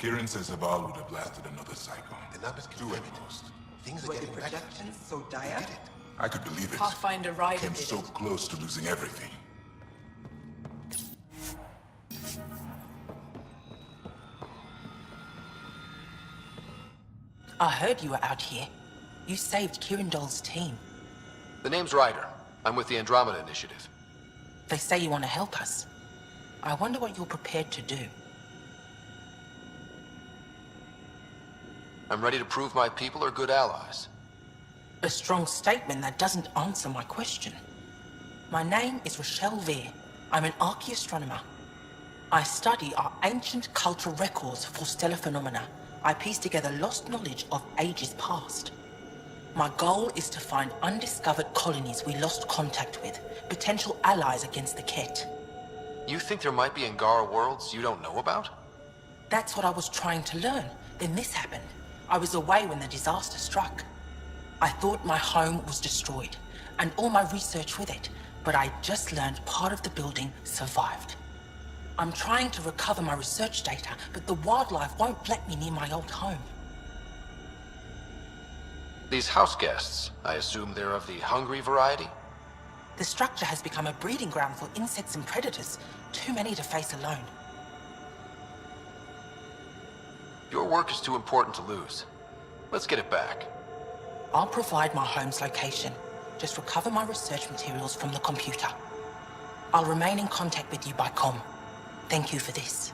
Appearances of all would have blasted another cycle. The numbers Two confirm at it. most. Things are Were the getting better. projections so We dire? did it. I could believe it. Pathfinder Ryder Came did so it. close to losing everything. I heard you were out here. You saved Kirindol's team. The name's Ryder. I'm with the Andromeda Initiative. They say you want to help us. I wonder what you're prepared to do. I'm ready to prove my people are good allies. A strong statement that doesn't answer my question. My name is Rochelle Vere. I'm an archaeoastronomer. I study our ancient cultural records for stellar phenomena. I piece together lost knowledge of ages past. My goal is to find undiscovered colonies we lost contact with, potential allies against the Ket. You think there might be Angara worlds you don't know about? That's what I was trying to learn. Then this happened. I was away when the disaster struck. I thought my home was destroyed, and all my research with it, but I just learned part of the building survived. I'm trying to recover my research data, but the wildlife won't let me near my old home. These house guests, I assume they're of the hungry variety? The structure has become a breeding ground for insects and predators, too many to face alone. Your work is too important to lose. Let's get it back. I'll provide my home's location. Just recover my research materials from the computer. I'll remain in contact with you by comm. Thank you for this.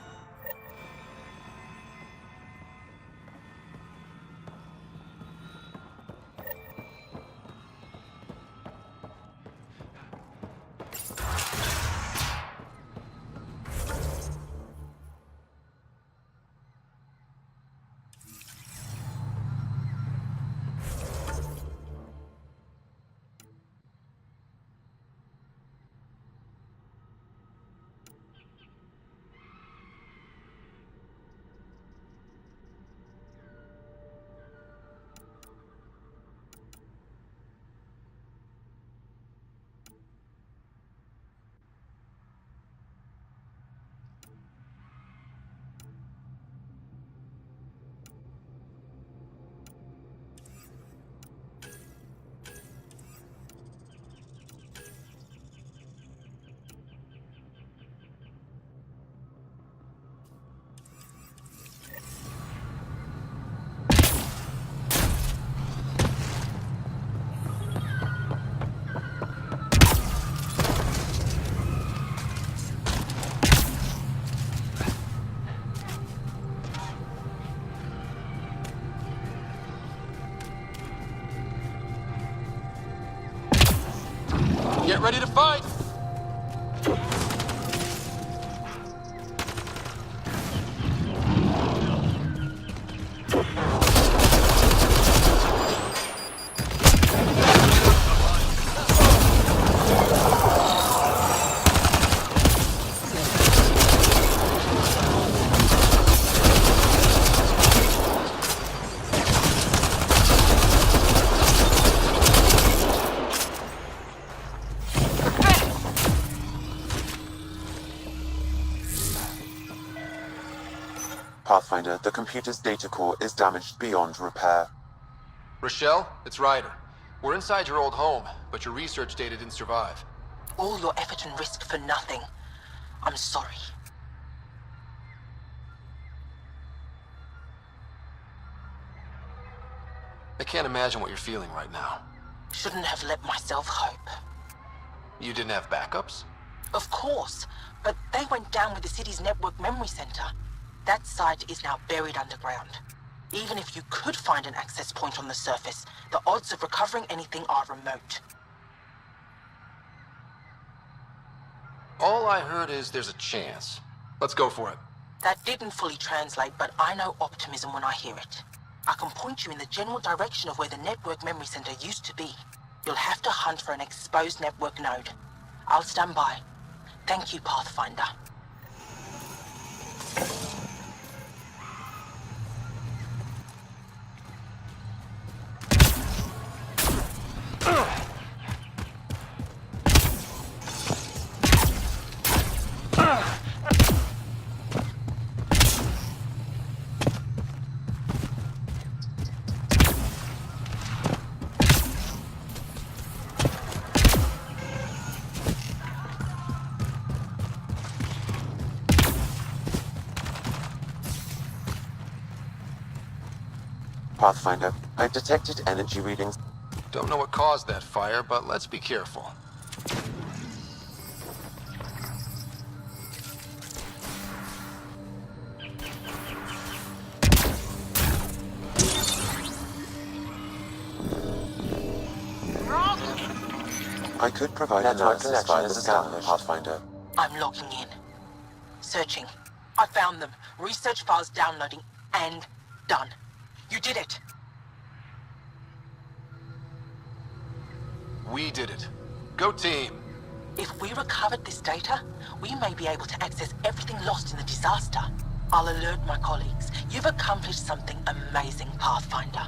Get ready to fight! Pathfinder, the computer's data core is damaged beyond repair. Rochelle, it's Ryder. We're inside your old home, but your research data didn't survive. All your effort and risk for nothing. I'm sorry. I can't imagine what you're feeling right now. Shouldn't have let myself hope. You didn't have backups? Of course, but they went down with the city's network memory center. That site is now buried underground. Even if you could find an access point on the surface, the odds of recovering anything are remote. All I heard is there's a chance. Let's go for it. That didn't fully translate, but I know optimism when I hear it. I can point you in the general direction of where the network memory center used to be. You'll have to hunt for an exposed network node. I'll stand by. Thank you, Pathfinder. Pathfinder. I've detected energy readings. Don't know what caused that fire, but let's be careful. I could provide analysis via the scanner, Pathfinder. I'm logging in. Searching. I found them. Research files downloading and done. You did it. We did it. Go team. If we recovered this data, we may be able to access everything lost in the disaster. I'll alert my colleagues. You've accomplished something amazing, Pathfinder.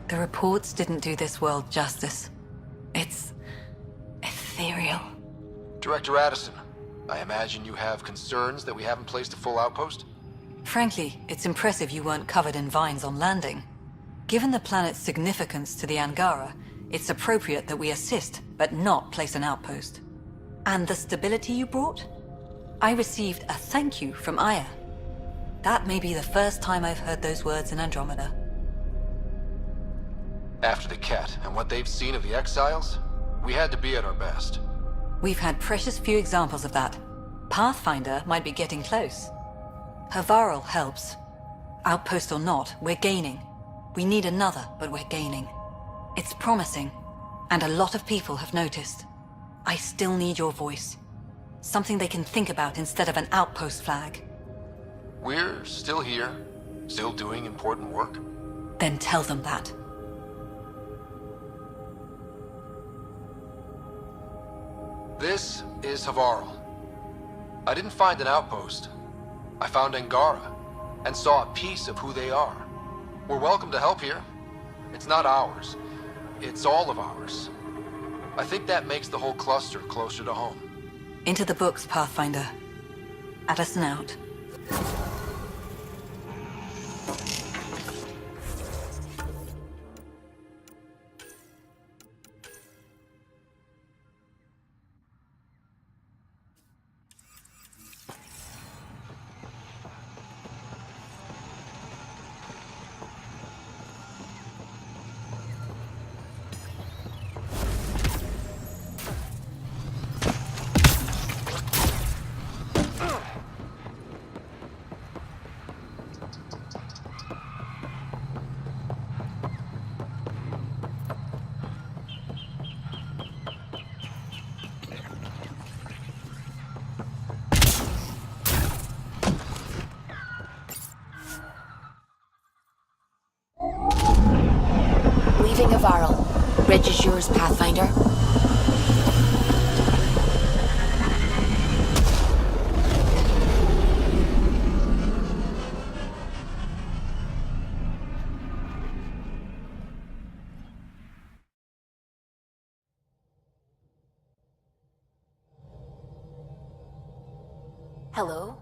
The reports didn't do this world justice. It's ethereal. Director Addison, I imagine you have concerns that we haven't placed a full outpost? Frankly, it's impressive you weren't covered in vines on landing. Given the planet's significance to the Angara, it's appropriate that we assist, but not place an outpost. And the stability you brought? I received a thank you from Aya. That may be the first time I've heard those words in Andromeda. After the Cat and what they've seen of the Exiles, we had to be at our best. We've had precious few examples of that. Pathfinder might be getting close. Havarl helps. Outpost or not, we're gaining. We need another, but we're gaining. It's promising, and a lot of people have noticed. I still need your voice. Something they can think about instead of an outpost flag. We're still here, still doing important work. Then tell them that. This is Havarl. I didn't find an outpost. I found Angara, and saw a piece of who they are. We're welcome to help here. It's not ours. It's all of ours. I think that makes the whole cluster closer to home. Into the books, Pathfinder. Addison out. Leaving Havarl. Reg is yours, Pathfinder. Hello?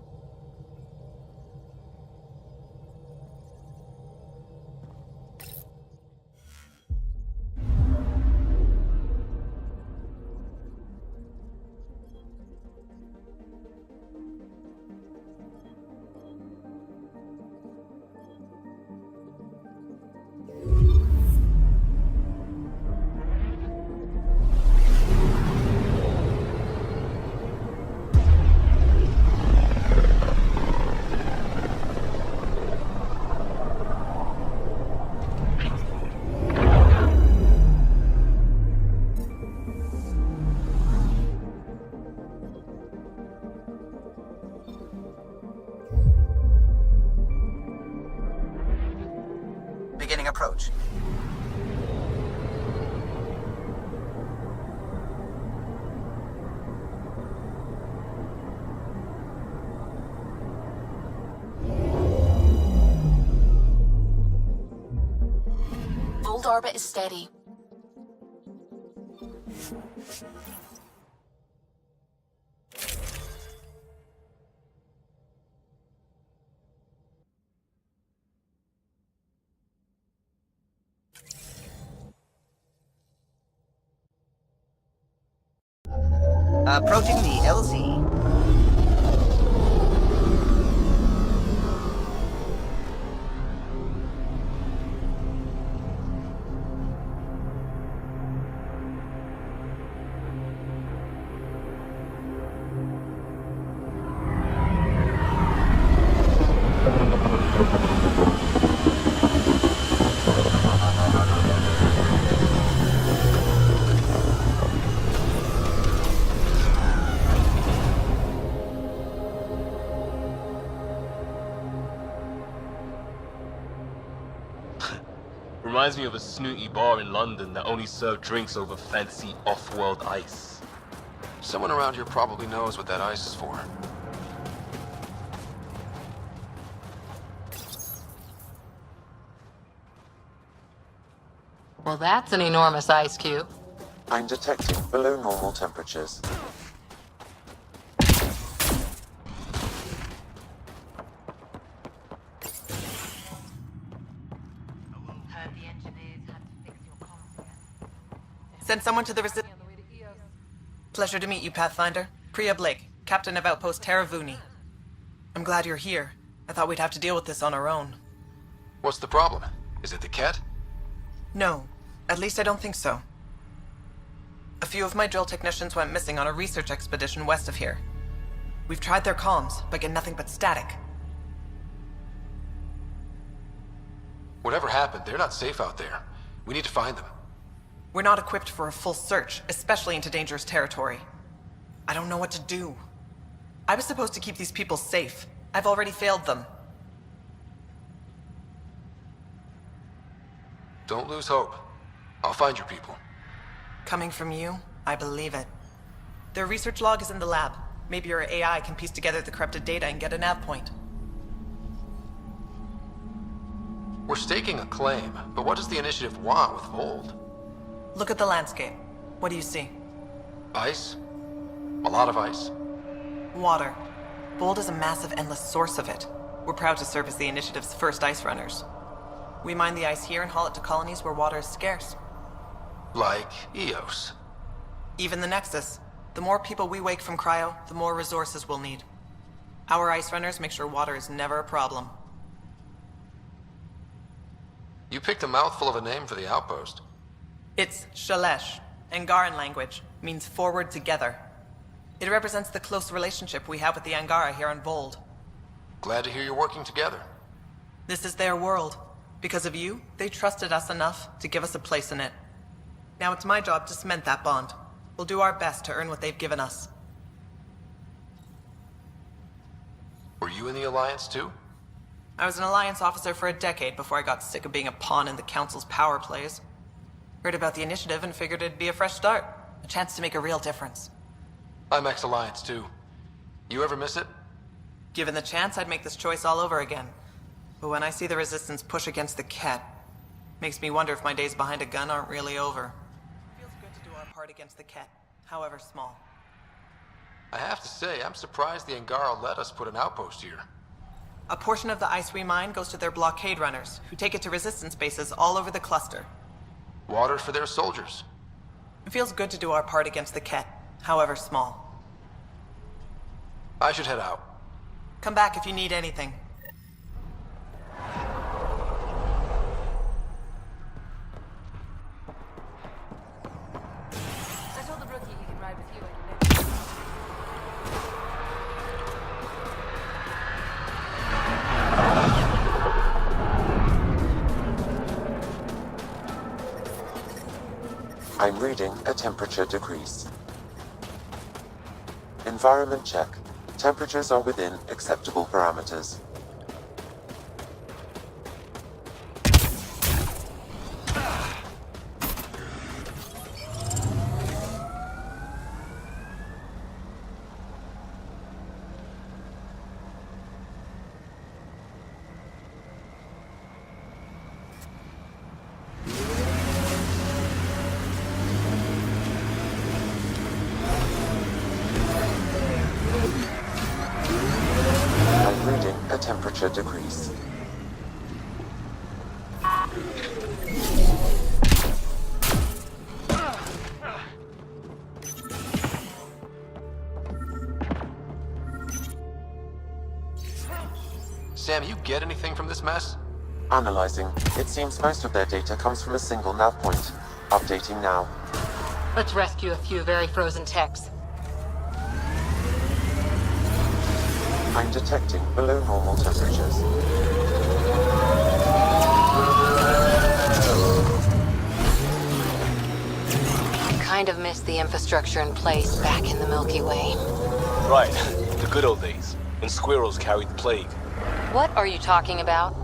approach. Old orbit is steady. Approaching the LZ. Reminds me of a snooty bar in London that only served drinks over fancy off-world ice. Someone around here probably knows what that ice is for. Well, that's an enormous ice cube. I'm detecting below normal temperatures. Send someone to the resistance. Pleasure to meet you, Pathfinder. Priya Blake, Captain of Outpost Taravuni. I'm glad you're here. I thought we'd have to deal with this on our own. What's the problem? Is it the cat? No, at least I don't think so. A few of my drill technicians went missing on a research expedition west of here. We've tried their comms, but get nothing but static. Whatever happened, they're not safe out there. We need to find them. We're not equipped for a full search, especially into dangerous territory. I don't know what to do. I was supposed to keep these people safe. I've already failed them. Don't lose hope. I'll find your people. Coming from you, I believe it. Their research log is in the lab. Maybe your AI can piece together the corrupted data and get a nav point. We're staking a claim, but what does the initiative want with Vold? Look at the landscape. What do you see? Ice? A lot of ice. Water. Bold is a massive, endless source of it. We're proud to serve as the initiative's first ice runners. We mine the ice here and haul it to colonies where water is scarce. Like Eos. Even the Nexus. The more people we wake from cryo, the more resources we'll need. Our ice runners make sure water is never a problem. You picked a mouthful of a name for the outpost. It's Shalesh. Angaran language. Means forward together. It represents the close relationship we have with the Angara here on Vold. Glad to hear you're working together. This is their world. Because of you, they trusted us enough to give us a place in it. Now it's my job to cement that bond. We'll do our best to earn what they've given us. Were you in the Alliance too? I was an Alliance officer for a decade before I got sick of being a pawn in the Council's power plays. Heard about the initiative and figured it'd be a fresh start. A chance to make a real difference. I'm ex-Alliance too. You ever miss it? Given the chance, I'd make this choice all over again. But when I see the Resistance push against the Ket, makes me wonder if my days behind a gun aren't really over. Feels good to do our part against the Ket, however small. I have to say, I'm surprised the Angara let us put an outpost here. A portion of the ice we mine goes to their blockade runners, who take it to Resistance bases all over the cluster. Water for their soldiers. It feels good to do our part against the Ket, however small. I should head out. Come back if you need anything. I told the rookie he can ride with you. I'm reading a temperature decrease. Environment check. Temperatures are within acceptable parameters. temperature decrease. Sam, you get anything from this mess? Analyzing. It seems most of their data comes from a single nav point. Updating now. Let's rescue a few very frozen techs. I'm detecting below normal temperatures. Kind of missed the infrastructure in place back in the Milky Way. Right, the good old days, when squirrels carried the plague. What are you talking about?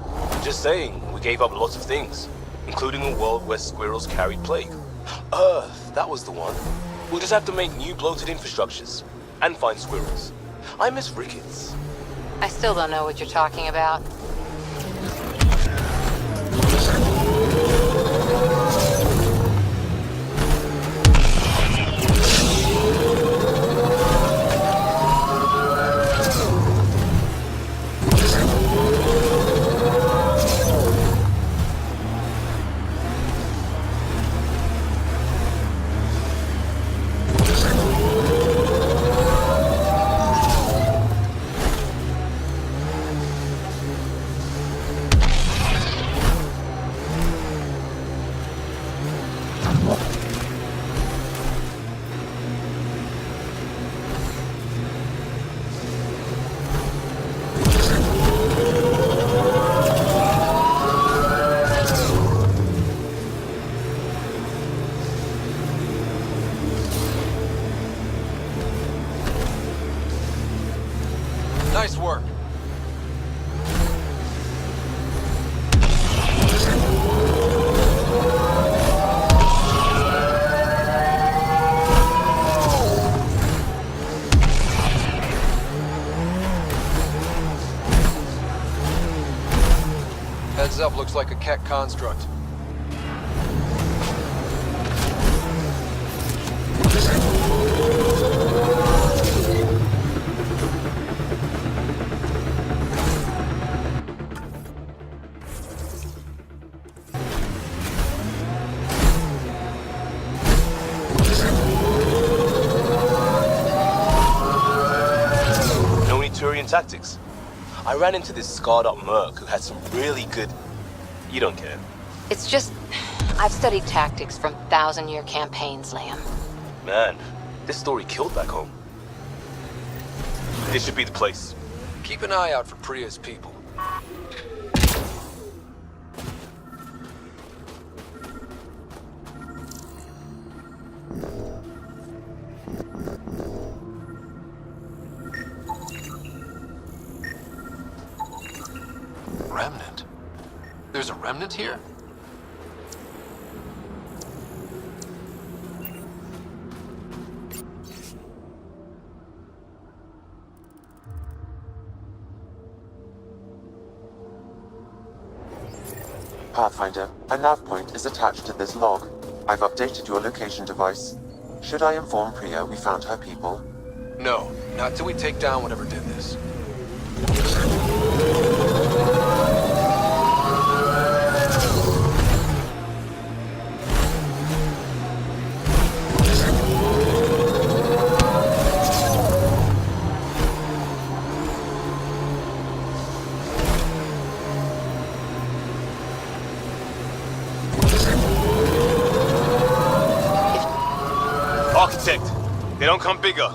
Just saying, we gave up lots of things, including a world where squirrels carried plague. Earth, that was the one. We'll just have to make new bloated infrastructures, and find squirrels. I miss rickets. I still don't know what you're talking about. Nice work. Heads up, looks like a Keck construct. Tactics. I ran into this scarred up merc who had some really good... You don't care. It's just... I've studied tactics from 1,000-year campaigns, Liam. Man, this story killed back home. This should be the place. Keep an eye out for Priya's people. Remnant? There's a remnant here? Pathfinder, a nav point is attached to this log. I've updated your location device. Should I inform Priya we found her people? No, not till we take down whatever did this. Architect, they don't come bigger.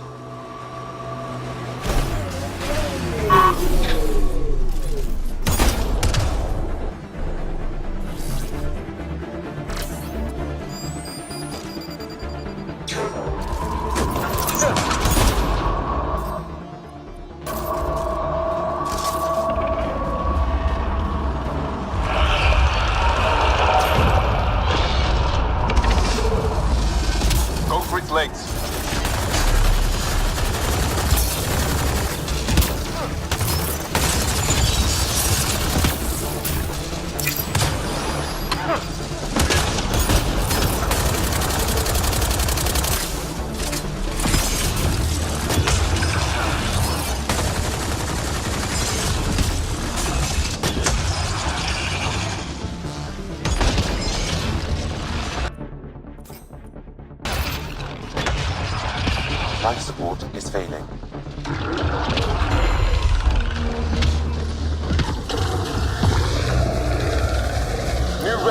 Go for its legs.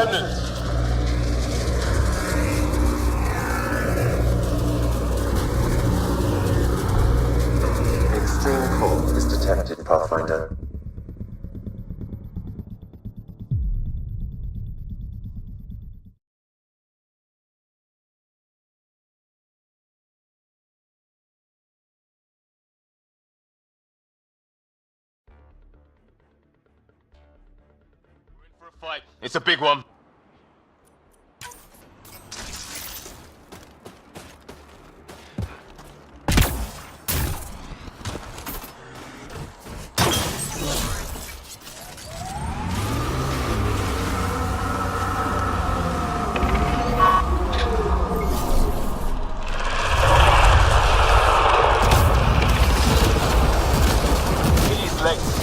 remnants! Extreme cold is detected, Pathfinder. For a fight. It's a big one. These legs.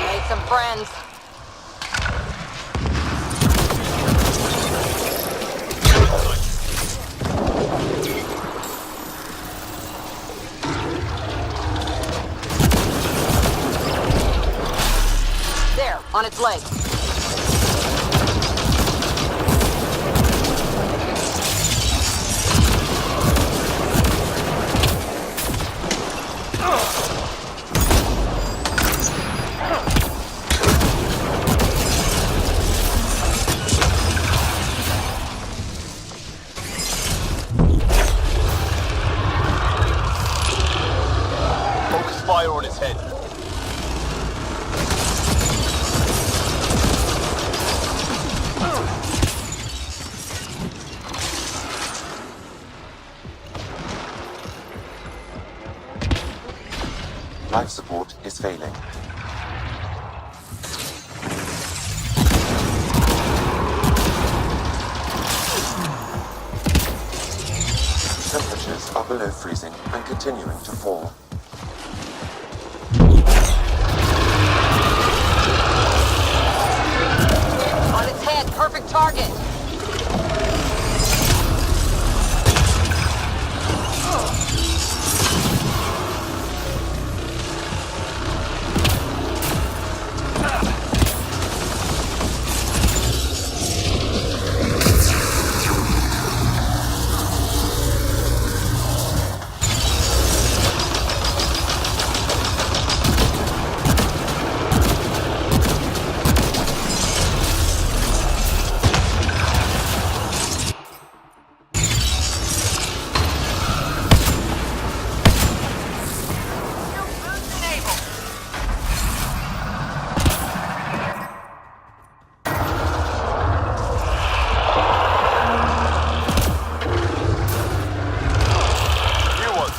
Made some friends. There, on its leg. Focus fire on its head. Life support is failing. Temperatures are below freezing and continuing to fall. On its head, perfect target. New ones.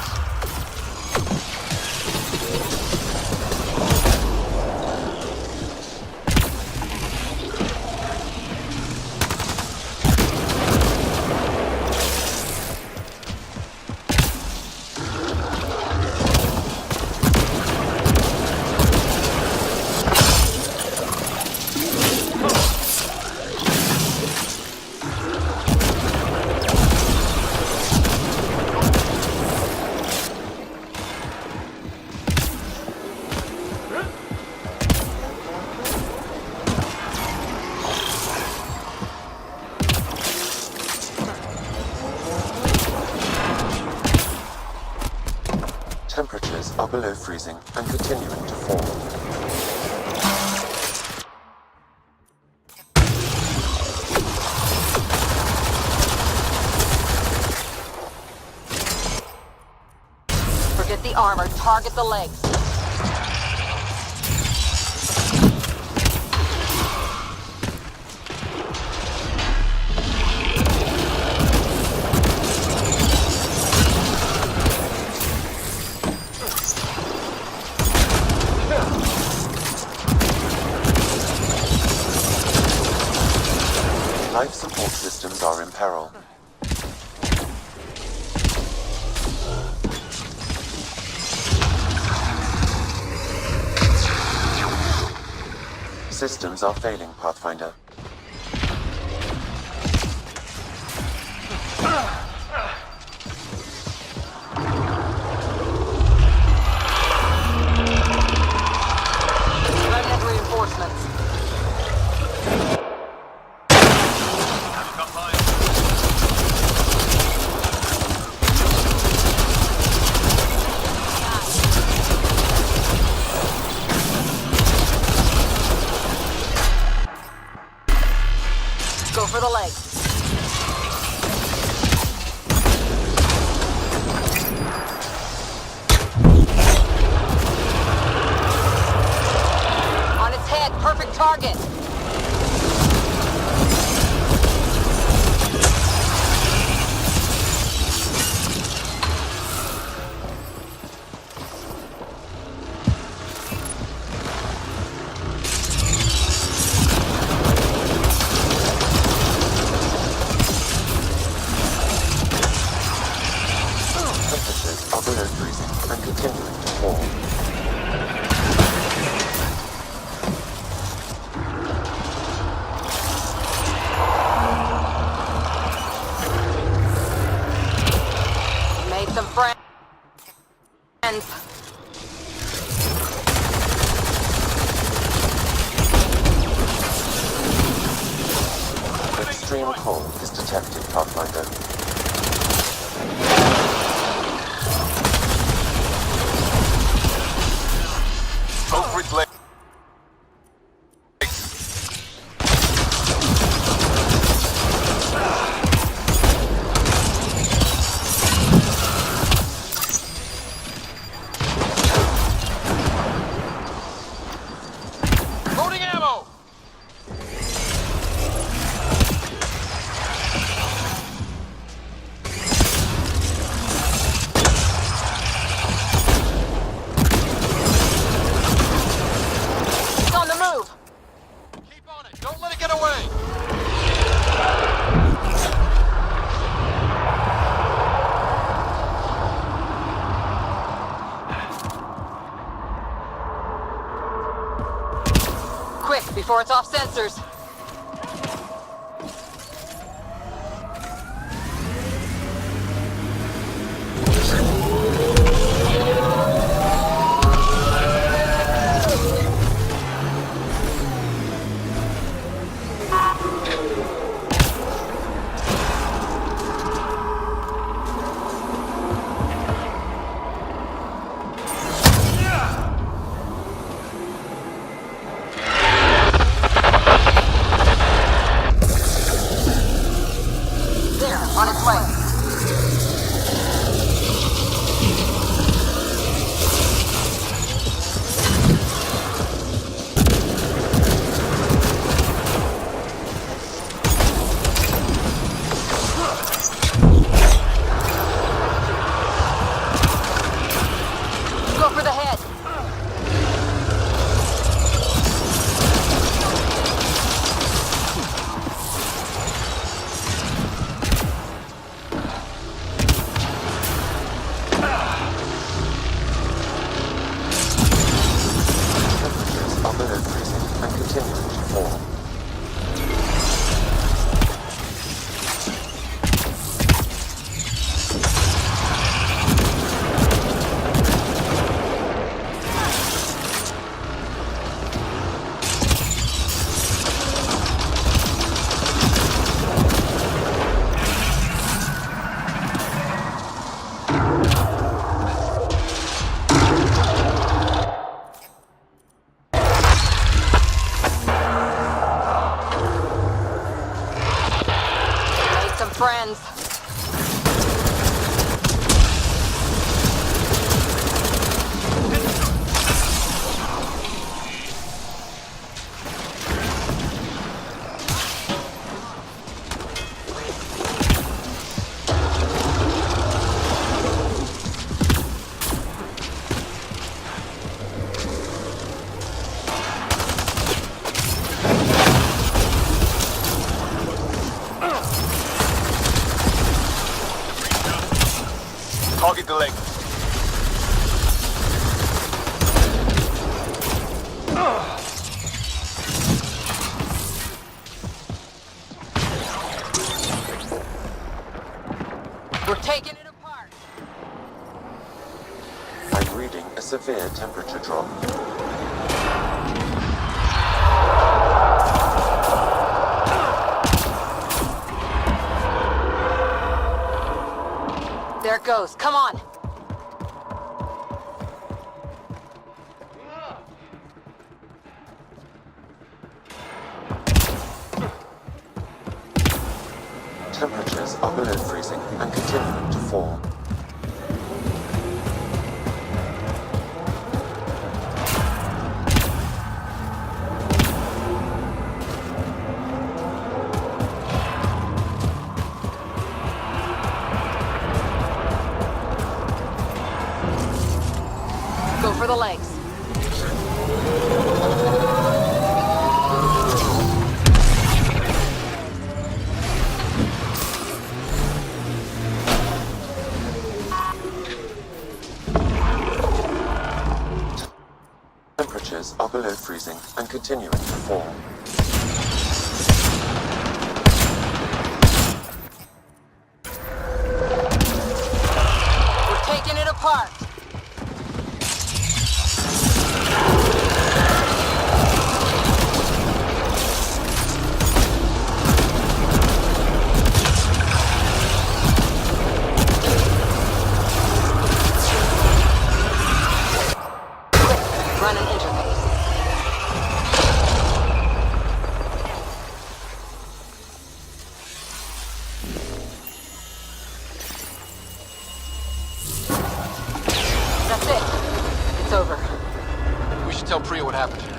Temperatures are below freezing and continuing to fall. Forget the armor, target the legs. peril. Systems are failing, Pathfinder. Remnant reinforcements. Go for the leg. On its head, perfect target. Temperatures are below freezing and continuing to fall. Made some friends. Extreme cold is detected, Pathfinder. Smoke with blade. Loading ammo! It's on the move. Keep on it. Don't let it get away. Quick, before it's off sensors. reading a severe temperature drop. There it goes. Come on. Temperatures are below freezing and continuing to fall. Go for the legs. Temperatures are below freezing and continuing to fall. We're taking it apart. Run an interface. That's it. It's over. We should tell Priya what happened.